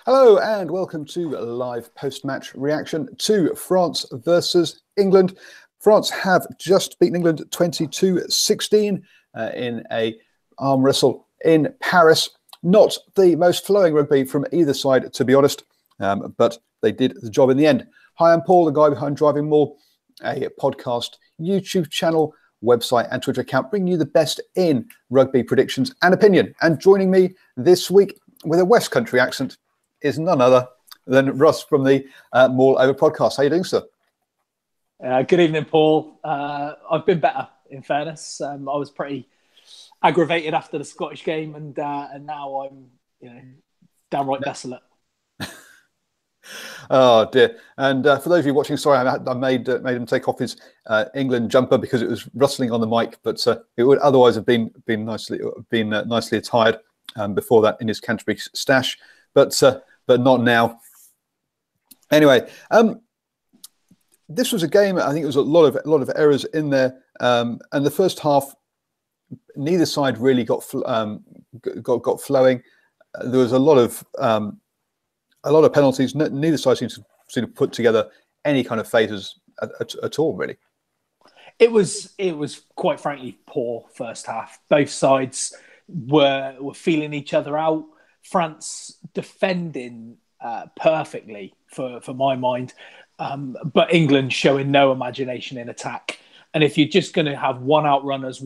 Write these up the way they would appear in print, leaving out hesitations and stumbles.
Hello and welcome to a live post-match reaction to France versus England. France have just beaten England 22-16 in a arm wrestle in Paris. Not the most flowing rugby from either side, to be honest, but they did the job in the end. Hi, I'm Paul, the guy behind DrivingMaul, a podcast, YouTube channel, website and Twitter account, bringing you the best in rugby predictions and opinion. And joining me this week with a West Country accent is none other than Russ from the Maul Over podcast. How are you doing, sir? Good evening, Paul. I've been better, in fairness. I was pretty aggravated after the Scottish game, and now I'm, downright desolate. Oh dear! And for those of you watching, sorry, I made him take off his England jumper because it was rustling on the mic, but it would otherwise have been nicely attired before that in his Canterbury stash, but not now. Anyway, this was a game. I think it was a lot of errors in there, and the first half, neither side really got flowing. There was a lot of penalties. Neither side seemed to put together any kind of phases at all, really. It was quite frankly poor first half. Both sides were feeling each other out. France defending perfectly for my mind, but England showing no imagination in attack. And if you're just going to have one out runners,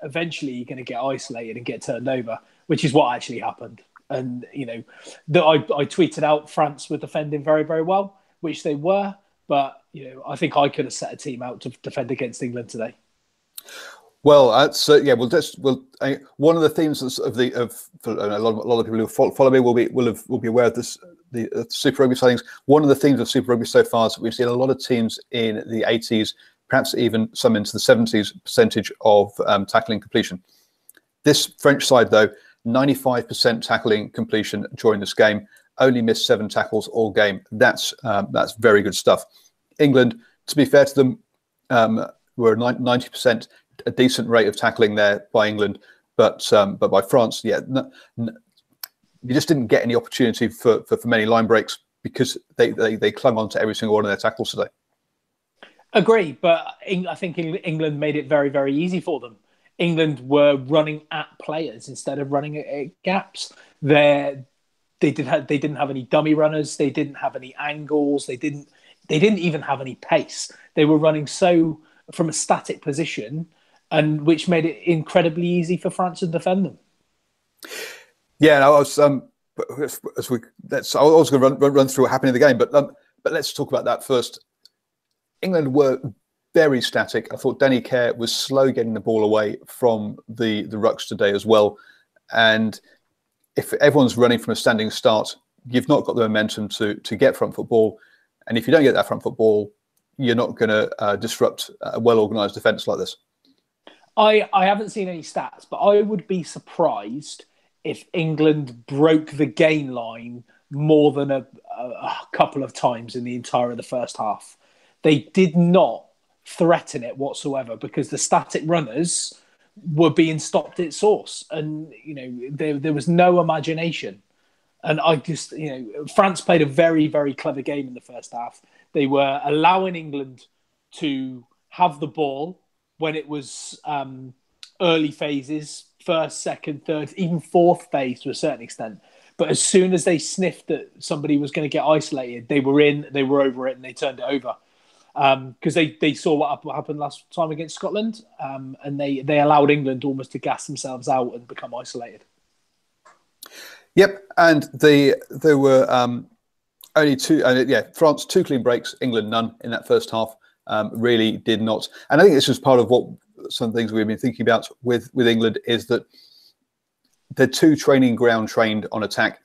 eventually you're going to get isolated and get turned over, which is what actually happened. And, I tweeted out France were defending very, very well, which they were. But, I think I could have set a team out to defend against England today. Well, that's one of the themes for a lot of people who follow me will be aware of this, the Super Rugby sightings. One of the themes of Super Rugby so far is that we've seen a lot of teams in the 80s, perhaps even some into the 70s percentage of tackling completion. This French side, though, 95% tackling completion during this game, only missed 7 tackles all game. That's very good stuff. England, to be fair to them, were 90%, a decent rate of tackling there by England, but by France, you just didn't get any opportunity for many line breaks because they clung on to every single one of their tackles today. Agree, but I think England made it very, very easy for them. England were running at players instead of running at gaps. They didn't have any dummy runners. They didn't have any angles. They didn't even have any pace. They were running so from a static position, and which made it incredibly easy for France to defend them. Yeah, I was going to run through what happened in the game, but let's talk about that first. England were very static. I thought Danny Kerr was slow getting the ball away from the rucks today as well. And if everyone's running from a standing start, you've not got the momentum to get front football. And if you don't get that front football, you're not going to disrupt a well-organised defence like this. I haven't seen any stats, but I would be surprised if England broke the gain line more than a couple of times in the entire of the first half. They did not threaten it whatsoever because the static runners were being stopped at source, and there was no imagination. And I just France played a very, very clever game in the first half. They were allowing England to have the ball when it was early phases, first, second, third, even fourth phase to a certain extent. But as soon as they sniffed that somebody was going to get isolated, they were in, they were over it, and they turned it over. Because they saw what happened last time against Scotland, and they allowed England almost to gas themselves out and become isolated. Yep, and there were only two. France 2 clean breaks, England none in that first half. Really did not, and I think this is part of what some things we've been thinking about with England is that they're too training ground trained on attack.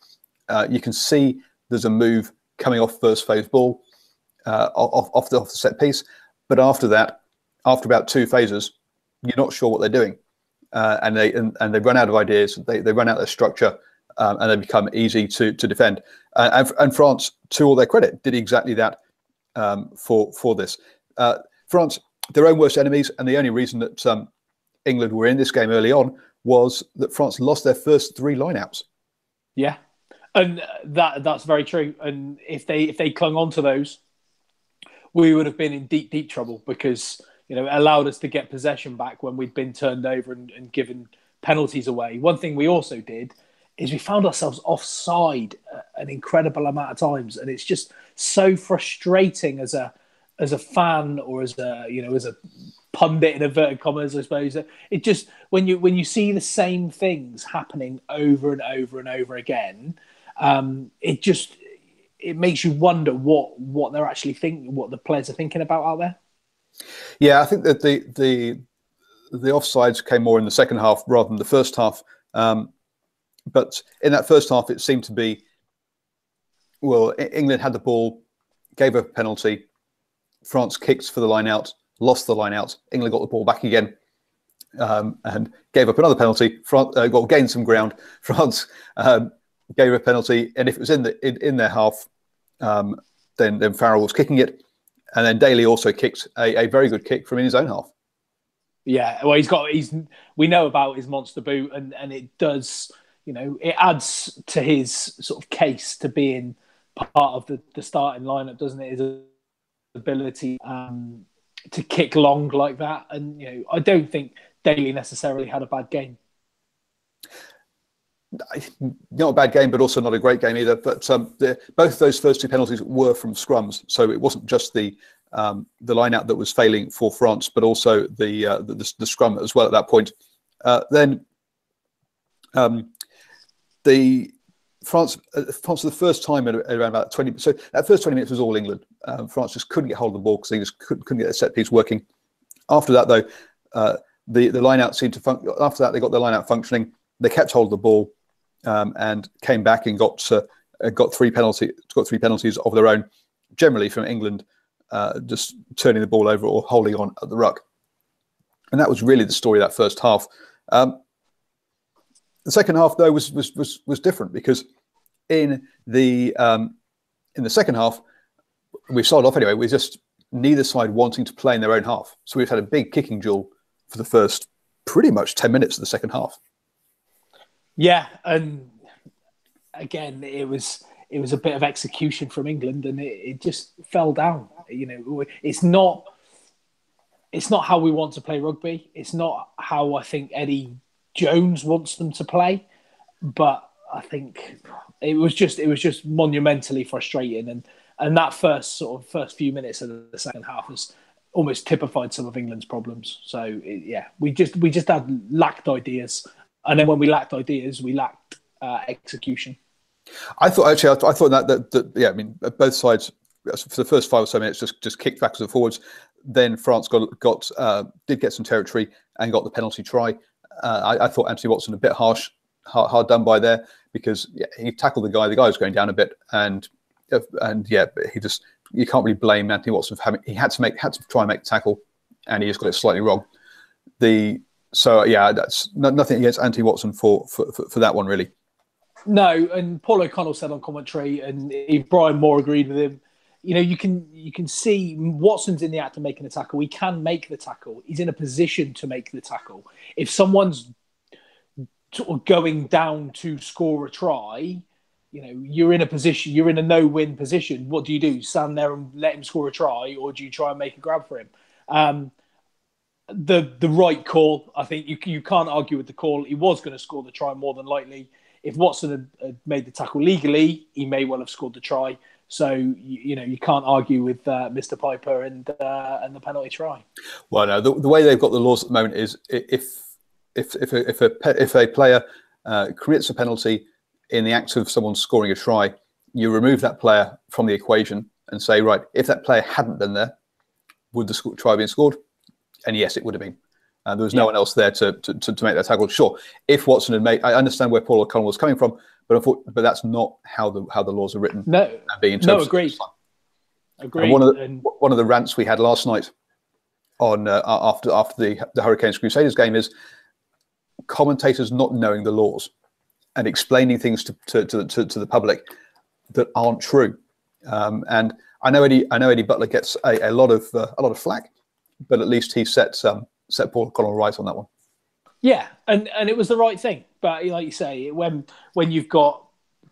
You can see there's a move coming off first phase ball. Off the set piece, but after that, after about 2 phases, you're not sure what they're doing, and they run out of ideas. They run out of their structure, and they become easy to defend. And France, to all their credit, did exactly that for this. France, their own worst enemies, and the only reason that England were in this game early on was that France lost their first 3 lineouts. Yeah, And that's very true. And if they clung on to those, we would have been in deep trouble, because it allowed us to get possession back when we'd been turned over and given penalties away. One thing we also did is we found ourselves offside an incredible amount of times, and it's just so frustrating as a fan, or as a pundit in inverted commas, I suppose. It just, when you see the same things happening over and over and over again, it makes you wonder what they're actually thinking, what the players are thinking about out there. Yeah, I think that the offsides came more in the second half rather than the first half. But in that first half, it seemed to be, well, England had the ball, gave up a penalty, France kicked for the line out, lost the line out, England got the ball back again, and gave up another penalty. France gained some ground. France gave a penalty, and if it was in their half, then Farrell was kicking it, and then Daly also kicked a very good kick from in his own half. Yeah, well, we know about his monster boot, and it does, it adds to his sort of case to being part of the starting lineup, doesn't it? His ability to kick long like that, and I don't think Daly necessarily had a bad game. Not a bad game, but also not a great game either. But both those first two penalties were from scrums, so it wasn't just the line out that was failing for France, but also the scrum as well at that point. Then the France for the first time at around about 20. So that first 20 minutes was all England. France just couldn't get hold of the ball because they just couldn't get their set piece working. After that, though, the line out seemed to after that they got the line out functioning. They kept hold of the ball and came back and got three penalties of their own, generally from England, just turning the ball over or holding on at the ruck. And that was really the story of that first half. The second half, though, was different, because in the second half, we started off anyway. We just neither side wanting to play in their own half, so we've had a big kicking duel for the first pretty much 10 minutes of the second half. Yeah, and again, it was a bit of execution from England, and it just fell down. It's not how we want to play rugby. It's not how I think Eddie Jones wants them to play, but I think it was just monumentally frustrating, and that first few minutes of the second half was almost typified some of England's problems. So we just lacked ideas, and then when we lacked ideas, we lacked execution. I thought that I mean, both sides for the first 5 or so minutes just kicked backwards and forwards. Then France did get some territory and got the penalty try. I thought Anthony Watson a bit hard done by there, because he tackled the guy. The guy was going down a bit, and you can't really blame Anthony Watson for he had to try and make the tackle, and he just got it slightly wrong. That's nothing against Anthony Watson for that one, really. No, and Paul O'Connell said on commentary, and Brian Moore agreed with him. You can see Watson's in the act of making the tackle. He can make the tackle. He's in a position to make the tackle. If someone's sort of going down to score a try, you're in a position, you're in a no-win position. What do? Stand there and let him score a try, or do you try and make a grab for him? The right call. I think you can't argue with the call. He was going to score the try more than likely. If Watson had made the tackle legally, he may well have scored the try. So you can't argue with Mr. Piper and the penalty try. Well, no, the way they've got the laws at the moment is if a player commits a penalty in the act of someone scoring a try, you remove that player from the equation and say, right, if that player hadn't been there, would the try have been scored? And yes, it would have been. There was no one else there to make that tackle. Sure, if Watson had made, I understand where Paul O'Connell was coming from, but that's not how the laws are written. No, agreed. Agreed. One of the rants we had last night on after the Hurricanes Crusaders game is commentators not knowing the laws and explaining things to the public that aren't true. And I know Eddie Butler gets a lot of flack, but at least he set Paul O'Connell right on that one. Yeah, and it was the right thing. But like you say, when you've got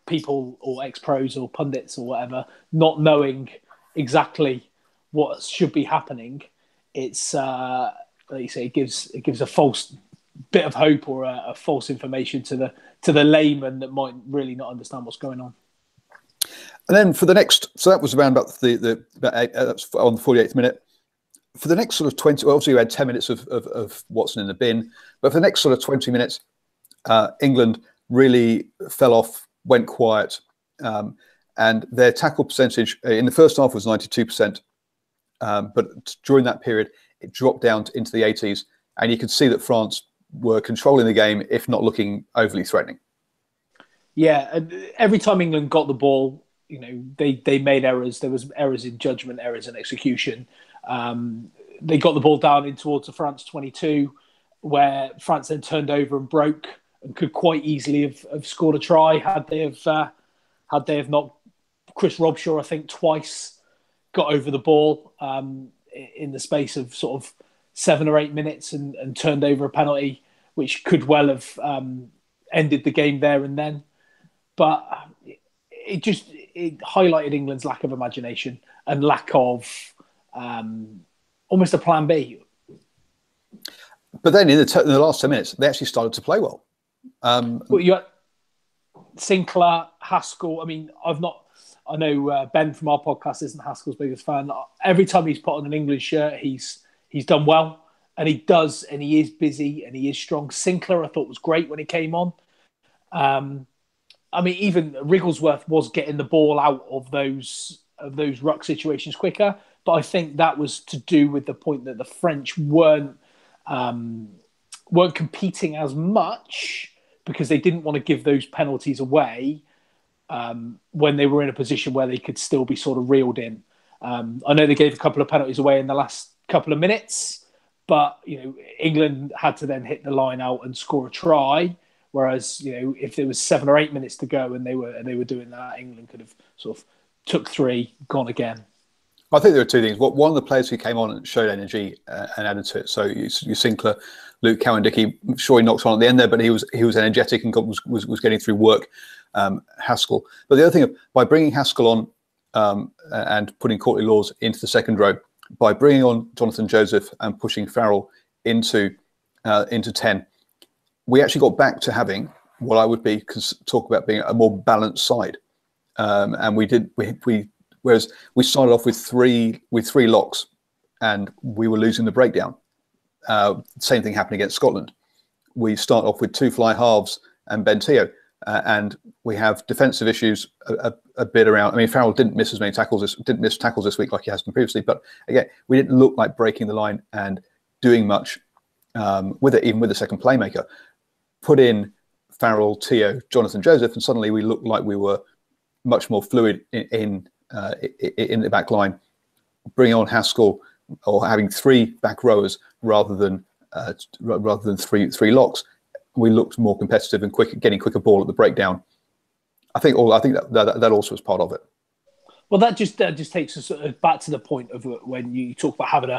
people or ex-pros or pundits or whatever not knowing exactly what should be happening, it's like you say, it gives a false bit of hope or a false information to the layman that might really not understand what's going on. And then for the next, so that was around about that's on the 48th minute. For the next sort of 20, well, obviously you had 10 minutes of Watson in the bin, but for the next sort of 20 minutes, England really fell off, went quiet, and their tackle percentage in the first half was 92%, but during that period it dropped down into the 80s, and you could see that France were controlling the game, if not looking overly threatening. Yeah, and every time England got the ball, they made errors. There was errors in judgment, errors in execution. They got the ball down in towards the France 22, where France then turned over and broke and could quite easily have scored a try had they have not. Chris Robshaw, I think, twice got over the ball in the space of sort of 7 or 8 minutes and turned over a penalty, which could well have ended the game there and then. But it highlighted England's lack of imagination and lack of almost a plan B. But then in the last 10 minutes, they actually started to play well. Well, you had Sinclair, Haskell. I mean, I know Ben from our podcast isn't Haskell's biggest fan. Every time he's put on an England shirt, he's done well, and he does, and he is busy, and he is strong. Sinclair, I thought, was great when he came on. I mean, even Wrigglesworth was getting the ball out of those ruck situations quicker, but I think that was to do with the point that the French weren't competing as much because they didn't want to give those penalties away when they were in a position where they could still be sort of reeled in. I know they gave a couple of penalties away in the last couple of minutes, but England had to then hit the line out and score a try. Whereas if there was 7 or 8 minutes to go and they were doing that, England could have sort of took 3, gone again. I think there are 2 things. One of the players who came on and showed energy and added to it. So you Sinclair, Luke Cowan-Dickie, sure he knocked on at the end there, but he was energetic and was getting through work. Haskell, but the other thing, by bringing Haskell on and putting Courtney Lawes into the second row, by bringing on Jonathan Joseph and pushing Farrell into 10, we actually got back to having what I would talk about being a more balanced side, and whereas we started off with three locks, and we were losing the breakdown. Same thing happened against Scotland. We start off with 2 fly halves and Ben Teo, and we have defensive issues a bit around. I mean, Farrell didn't miss tackles this week like he has done previously, but again, we didn't look like breaking the line and doing much with it, even with the second playmaker. Put in Farrell, Teo, Jonathan Joseph, and suddenly we looked like we were much more fluid in the back line. Bringing on Haskell or having 3 back rowers rather than 3 locks, we looked more competitive and getting quicker ball at the breakdown. I think that also was part of it. Well, that just takes us back to the point of when you talk about having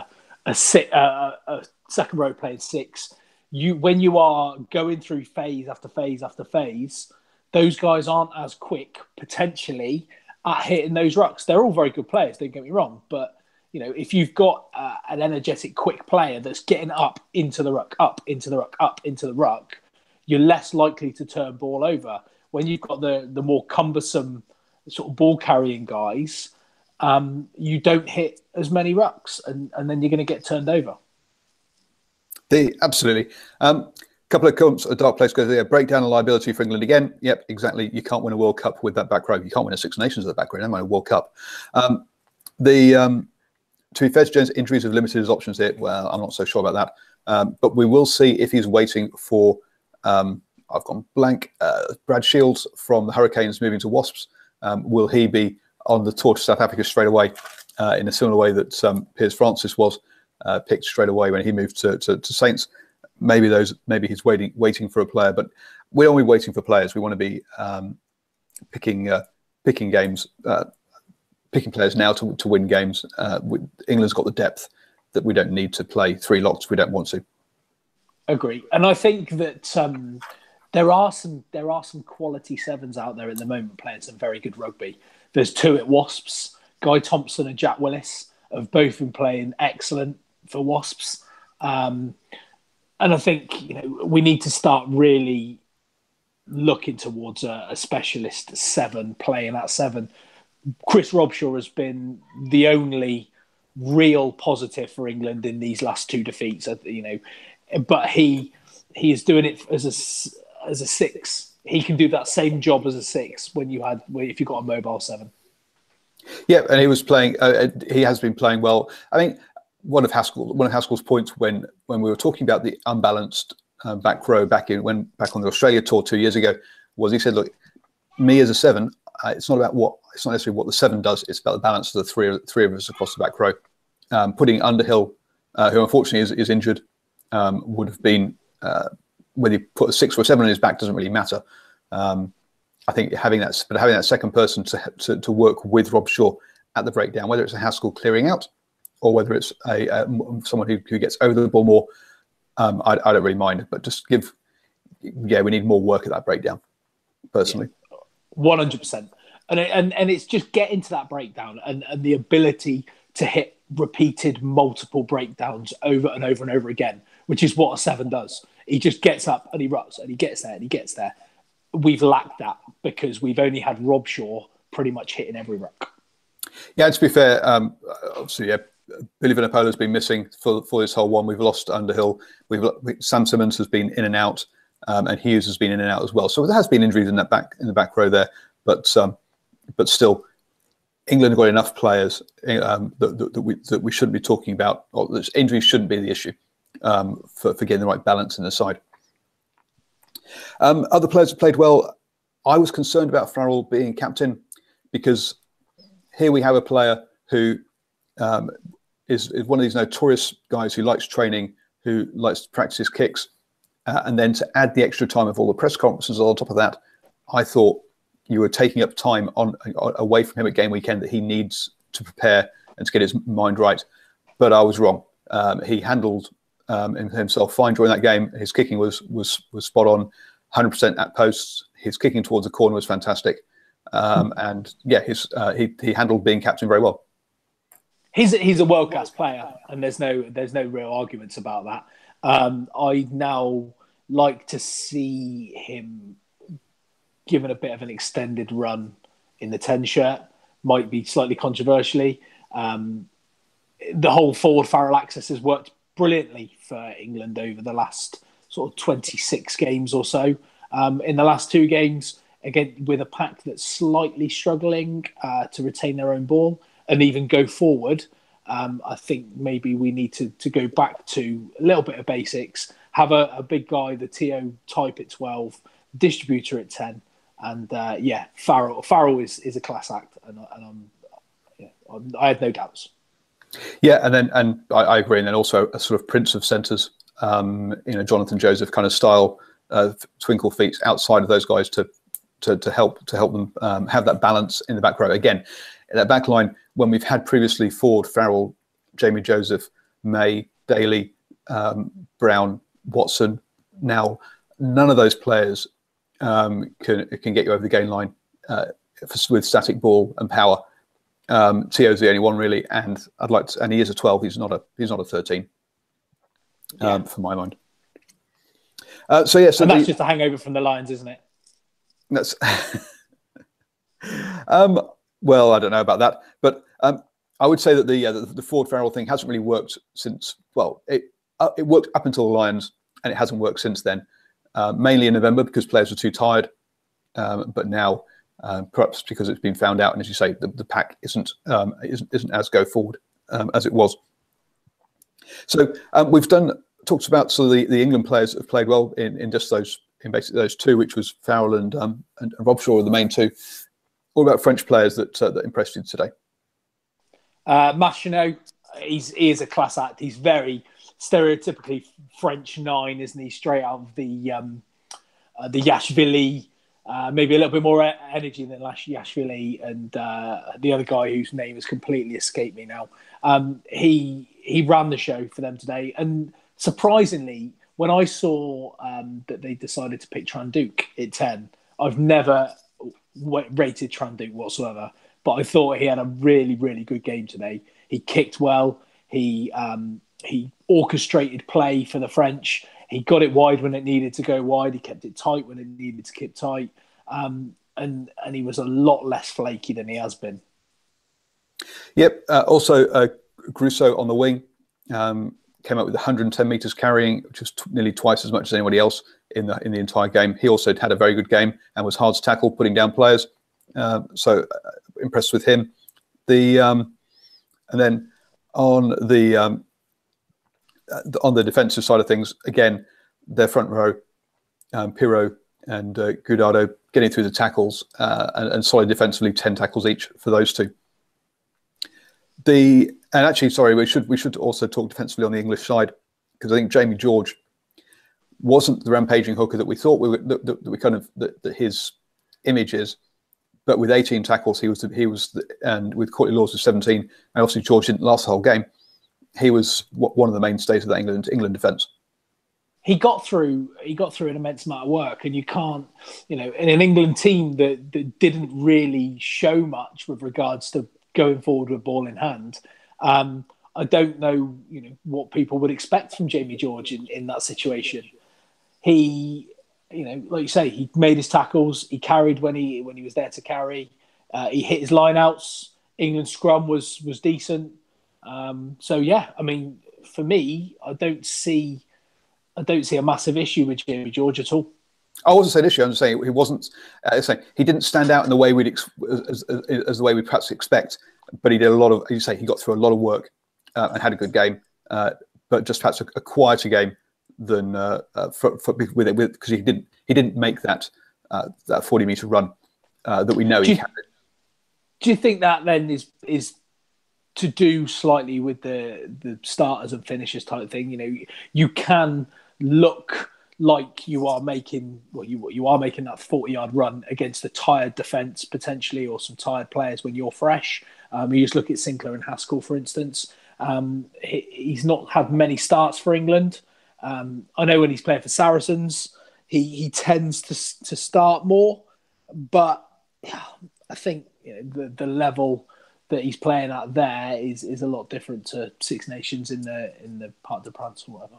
a second row playing 6. When you are going through phase after phase after phase, those guys aren't as quick potentially at hitting those rucks. They're all very good players, don't get me wrong, but if you've got an energetic, quick player that's getting up into the ruck, up into the ruck, up into the ruck, you're less likely to turn ball over. When you've got the more cumbersome sort of ball carrying guys, you don't hit as many rucks, and then you're going to get turned over. Absolutely. Couple of comments, a dark place goes there. Breakdown and liability for England again. Yep, exactly. You can't win a World Cup with that back row. You can't win a Six Nations with that back row. Never mind a World Cup. To be fair to Jones, injuries have limited his options here. Well, I'm not so sure about that. But we will see if he's waiting for, I've gone blank, Brad Shields from the Hurricanes moving to Wasps. Will he be on the tour to South Africa straight away in a similar way that Piers Francis was picked straight away when he moved to Saints? Maybe he's waiting for a player, but we don't be waiting for players. We want to be picking games, picking players now to win games. England's got the depth that we don't need to play 3 locks if we don't want to. Agree, and I think that There are some quality sevens out there at the moment playing some very good rugby. There's two at Wasps. Guy Thompson and Jack Willis have both been playing excellent for Wasps. And I think we need to start really looking towards a specialist seven, playing at seven. Chris Robshaw has been the only real positive for England in these last two defeats. But he is doing it as a six. He can do that same job as a six if you got a mobile seven. Yeah, and he was playing. He has been playing well. I mean, one of Haskell's points when we were talking about the unbalanced back row back on the Australia tour 2 years ago was he said, look, me as a seven, it's not necessarily what the seven does. It's about the balance of the three of us across the back row. Putting Underhill, who unfortunately is injured, would have been whether you put a 6 or a 7 on his back doesn't really matter. I think having that second person to work with Robshaw at the breakdown, whether it's a Haskell clearing out or whether it's someone who gets over the ball more, I don't really mind. But just we need more work at that breakdown, personally. 100%. And it's just getting to that breakdown and the ability to hit repeated multiple breakdowns over and over and over again, which is what a seven does. He just gets up and he runs and he gets there and he gets there. We've lacked that because we've only had Robshaw pretty much hitting every ruck. Yeah, to be fair, obviously, Billy Vannapola's been missing for this whole one. We've lost Underhill. Sam Simmons has been in and out, and Hughes has been in and out as well. So there has been injuries in the back row there, but still, England have got enough players that we shouldn't be talking about. Or that injuries shouldn't be the issue for getting the right balance in the side. Other players have played well. I was concerned about Farrell being captain because here we have a player who is one of these notorious guys who likes training, who likes to practice his kicks, and then to add the extra time of all the press conferences on top of that, I thought you were taking up time away from him at game weekend that he needs to prepare and to get his mind right. But I was wrong. He handled himself fine during that game. His kicking was spot on, 100% at posts. His kicking towards the corner was fantastic, and he handled being captain very well. He's a world class player, and there's no real arguments about that. I now like to see him given a bit of an extended run in the 10 shirt. Might be slightly controversially. The whole forward Farrell axis has worked brilliantly for England over the last sort of 26 games or so. In the last two games, again, with a pack that's slightly struggling to retain their own ball and even go forward, I think maybe we need to go back to a little bit of basics, have a big guy, the TO type at 12, distributor at 10. And Farrell is a class act, and I had no doubts. Yeah, and I agree. And then also a sort of prince of centres, Jonathan Joseph kind of style, twinkle feet outside of those guys to help them have that balance in the back row. Again, in that back line, when we've had previously Ford, Farrell, Jamie Joseph, May, Daly, Brown, Watson, now none of those players can get you over the gain line with static ball and power. Tio's the only one really, and he is a 12. He's not a 13 for my mind. So that's just a hangover from the Lions, isn't it? That's well, I don't know about that, but I would say that the Ford Farrell thing hasn't really worked since. Well, it worked up until the Lions, and it hasn't worked since then. Mainly in November because players were too tired, but now perhaps because it's been found out, and as you say, the pack isn't as go forward as it was. So we've talked about sort of the England players that have played well in basically those two, which was Farrell and Robshaw are the main two. What about French players that impressed you today? Machinot, he is a class act. He's very stereotypically French 9, isn't he? Straight out of the Yashvili, maybe a little bit more energy than Yashvili, and the other guy whose name has completely escaped me now. He ran the show for them today, and surprisingly, when I saw that they decided to pick Tranduc at 10, I've never rated Tranduc whatsoever, but I thought he had a really, really good game today. He kicked well. He orchestrated play for the French. He got it wide when it needed to go wide. He kept it tight when it needed to keep tight. And he was a lot less flaky than he has been. Yep. Also, Grusso on the wing came up with 110 metres carrying, which was nearly twice as much as anybody else in the entire game. He also had a very good game and was hard to tackle, putting down players. So impressed with him. And then on the defensive side of things, again, their front row, Pirot and Gudado getting through the tackles and solid defensively, 10 tackles each for those two. And actually, sorry, we should also talk defensively on the English side, because I think Jamie George wasn't the rampaging hooker that we thought that his image is, but with 18 tackles, and with Courtney Laws with 17, and obviously George didn't last the whole game. He was one of the mainstays of the England defence. He got through an immense amount of work, and you can't, in an England team that didn't really show much with regards to going forward with ball in hand. I don't know, what people would expect from Jamie George in that situation. He, like you say, he made his tackles. He carried when he was there to carry. He hit his lineouts. England's scrum was decent. So yeah, I mean, for me, I don't see a massive issue with Jamie George at all. I wasn't saying issue. I'm just saying he wasn't. He didn't stand out in the way as the way we perhaps expect. But he did a lot of. He got through a lot of work and had a good game. But just perhaps a quieter game than because he didn't make that 40-meter run that we know he can. Do you think that then is to do slightly with the starters and finishers type thing? You can look like you are making you are making that 40-yard run against a tired defence potentially, or some tired players when you're fresh. You just look at Sinclair and Haskell, for instance. He's not had many starts for England. I know when he's playing for Saracens, he tends to start more, but I think the level that he's playing at there is a lot different to Six Nations in the Parc de France or whatever.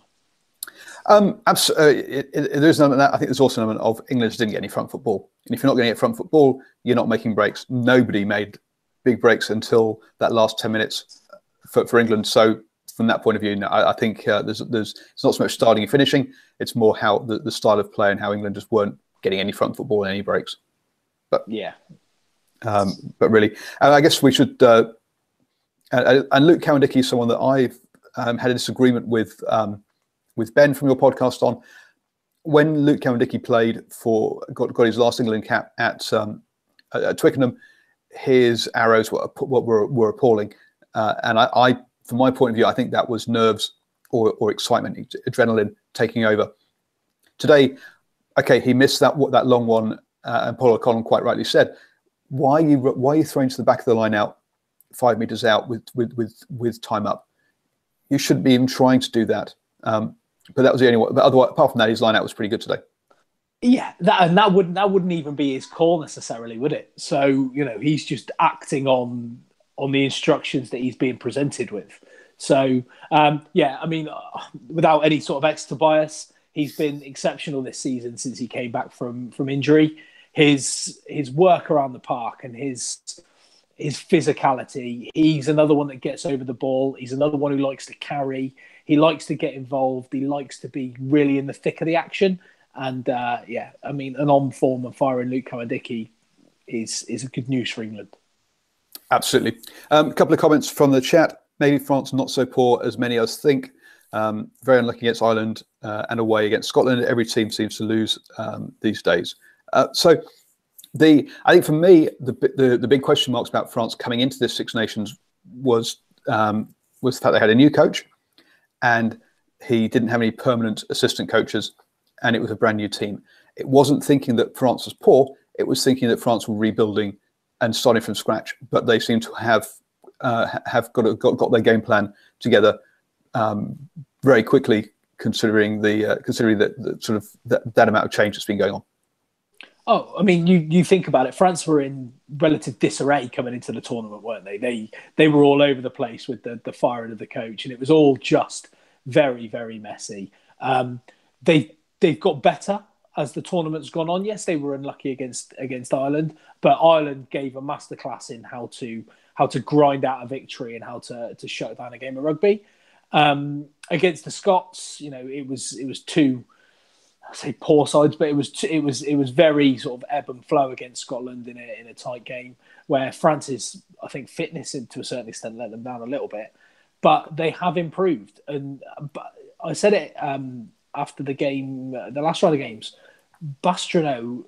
Absolutely. There's an element of that. I think there's also an element of England just didn't get any front football. And if you're not going to get front football, you're not making breaks. Nobody made big breaks until that last 10 minutes for England. So from that point of view, I think there's it's not so much starting and finishing. It's more how the style of play and how England just weren't getting any front football and any breaks. But yeah. But really, I guess we should. And Luke Cowan-Dickey is someone that I've had a disagreement with Ben from your podcast on. When Luke Cowan-Dickey played got his last England cap at Twickenham, his arrows were appalling, and I, from my point of view, I think that was nerves or excitement, adrenaline taking over. Today, okay, he missed that long one, and Paul O'Connell quite rightly said, why are you throwing to the back of the line out 5 meters out with time up? You shouldn't be even trying to do that. But that was the only one. But otherwise, apart from that, his line out was pretty good today. Yeah, that wouldn't even be his call necessarily, would it? So he's just acting on the instructions that he's being presented with. So yeah, I mean, without any sort of extra bias, he's been exceptional this season since he came back from injury. His work around the park and his physicality. He's another one that gets over the ball. He's another one who likes to carry. He likes to get involved. He likes to be really in the thick of the action. And yeah, I mean, an on form and firing Luke Cowan-Dickey is good news for England. Absolutely. A couple of comments from the chat. Maybe France not so poor as many of us think. Very unlucky against Ireland and away against Scotland. Every team seems to lose these days. So I think for me, the big question marks about France coming into this Six Nations was the fact they had a new coach, and he didn't have any permanent assistant coaches, and it was a brand new team. It wasn't thinking that France was poor; it was thinking that France were rebuilding and starting from scratch. But they seem to have got their game plan together very quickly considering the sort of that amount of change that's been going on. Oh, I mean, you think about it. France were in relative disarray coming into the tournament, weren't they? They were all over the place with the firing of the coach, and it was all just very, very messy. They've got better as the tournament's gone on. Yes, they were unlucky against Ireland, but Ireland gave a masterclass in how to grind out a victory and how to shut down a game of rugby. Against the Scots, it was two, I say poor sides, but it was very sort of ebb and flow against Scotland in a tight game where France's, I think, fitness to a certain extent let them down a little bit, but they have improved. But I said it after the game, the last round of games, Bastrineau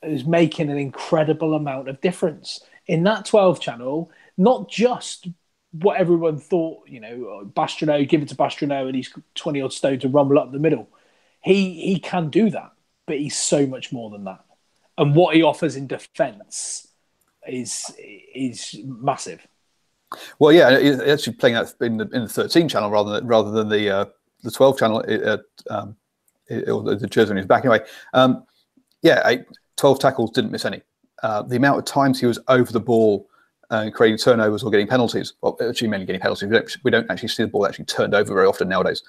is making an incredible amount of difference in that 12 channel. Not just what everyone thought, Bastrineau, give it to Bastrineau, and he's 20 odd stone to rumble up the middle. He can do that, but he's so much more than that. And what he offers in defence is massive. Well, yeah, he's actually playing that in the 13 channel rather than the 12 channel, or the jersey on his back anyway. 12 tackles, didn't miss any. The amount of times he was over the ball and creating turnovers or getting penalties, well, actually mainly getting penalties. We don't actually see the ball actually turned over very often nowadays.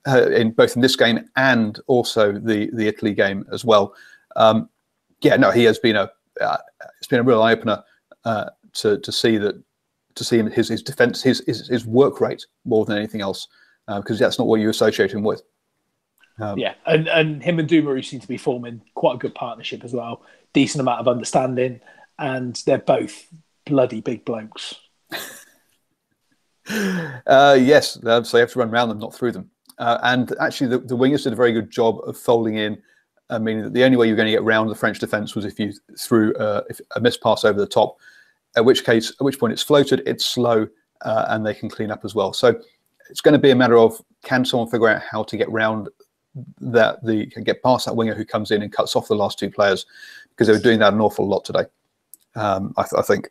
In both in this game and also the Italy game as well. He has been it's been a real eye opener to see his defence, his work rate more than anything else, because that's not what you associate him with. And him and Dumouriez seem to be forming quite a good partnership as well. Decent amount of understanding, and they're both bloody big blokes. Yes, so you have to run around them, not through them. And actually, the wingers did a very good job of folding in, meaning that the only way you're going to get round the French defence was if you threw a missed pass over the top, at which point it's floated, it's slow, and they can clean up as well. So it's going to be a matter of, can someone figure out how to get round get past that winger who comes in and cuts off the last two players, because they were doing that an awful lot today. I think.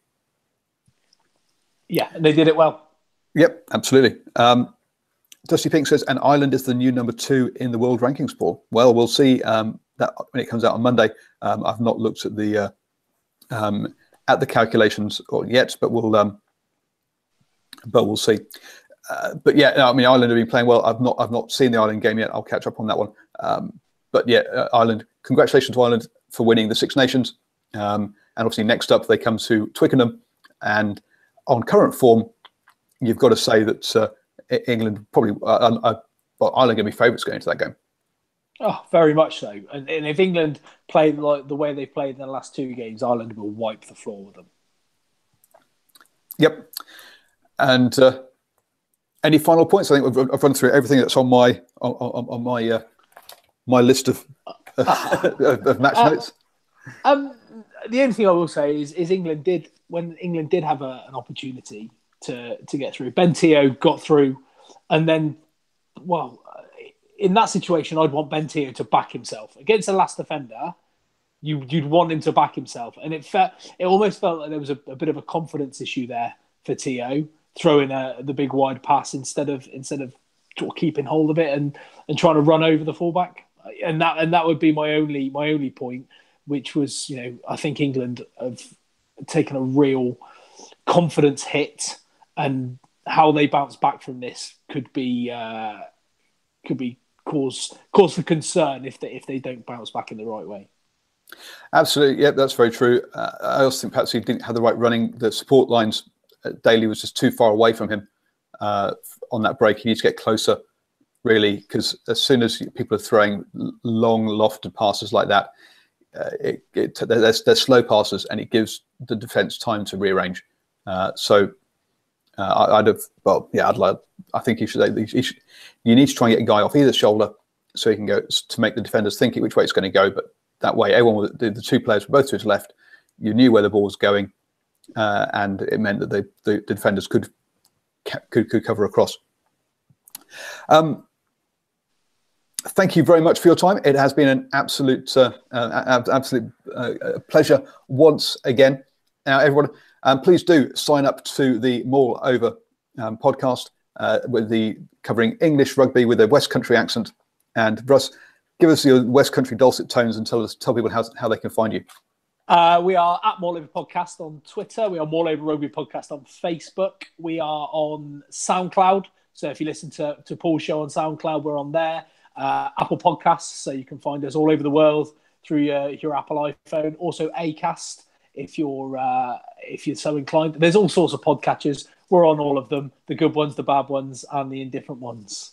Yeah, and they did it well. Yep, absolutely. Dusty Pink says, and Ireland is the new number 2 in the world rankings poll. Well, we'll see that when it comes out on Monday. I've not looked at the calculations yet, but we'll see. Ireland have been playing well. I've not seen the Ireland game yet. I'll catch up on that one. Ireland. Congratulations to Ireland for winning the Six Nations. And obviously, next up they come to Twickenham, and on current form, you've got to say that England probably, Ireland going to be favourites going into that game. Oh, very much so. And if England play like the way they've played in the last 2 games, Ireland will wipe the floor with them. Yep. And any final points? I think I've run through everything that's on my my list of match notes. The only thing I will say is England did have an opportunity to get through. Ben Teo got through, and then, well, in that situation, I'd want Ben Teo to back himself against the last defender. You'd want him to back himself, and it almost felt like there was a bit of a confidence issue there for Teo, throwing the big wide pass instead of keeping hold of it and trying to run over the fullback, and that would be my only point, which was, I think England have taken a real confidence hit, and how they bounce back from this could be cause for concern if they don't bounce back in the right way. Absolutely, yeah, that's very true. I also think perhaps he didn't have the right running. The support lines, Daly was just too far away from him on that break. He needs to get closer, really, because as soon as people are throwing long, lofted passes like that, they're slow passes, and it gives the defence time to rearrange. I think he should. You need to try and get a guy off either shoulder so he can go to make the defenders think which way it's going to go. But that way, the 2 players were both to his left. You knew where the ball was going, and it meant that the defenders could cover across. Thank you very much for your time. It has been an absolute pleasure once again. Now, everyone, please do sign up to the Maul Over podcast. with the covering English rugby with a West Country accent. And Russ, give us your West Country dulcet tones and tell people how they can find you. We are at Maul Over Podcast on Twitter. We are Maul Over Rugby Podcast on Facebook. We are on SoundCloud. So if you listen to Paul's show on SoundCloud, we're on there. Apple Podcasts, so you can find us all over the world through your Apple iPhone. Also Acast, if you're so inclined. There's all sorts of podcatchers. We're on all of them, the good ones, the bad ones, and the indifferent ones.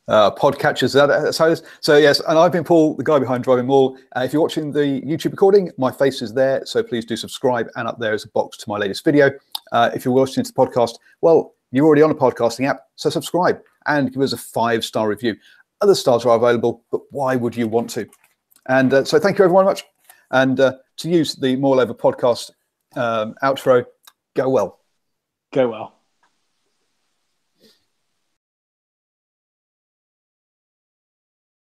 Podcatchers, that's how it is. So yes, and I've been Paul, the guy behind DrivingMaul. If you're watching the YouTube recording, my face is there, so please do subscribe, and up there is a box to my latest video. If you're watching the podcast, well, you're already on a podcasting app, so subscribe and give us a 5-star review. Other stars are available, but why would you want to? And so thank you everyone much. And to use the Maul Over Podcast outro, go well. Go well.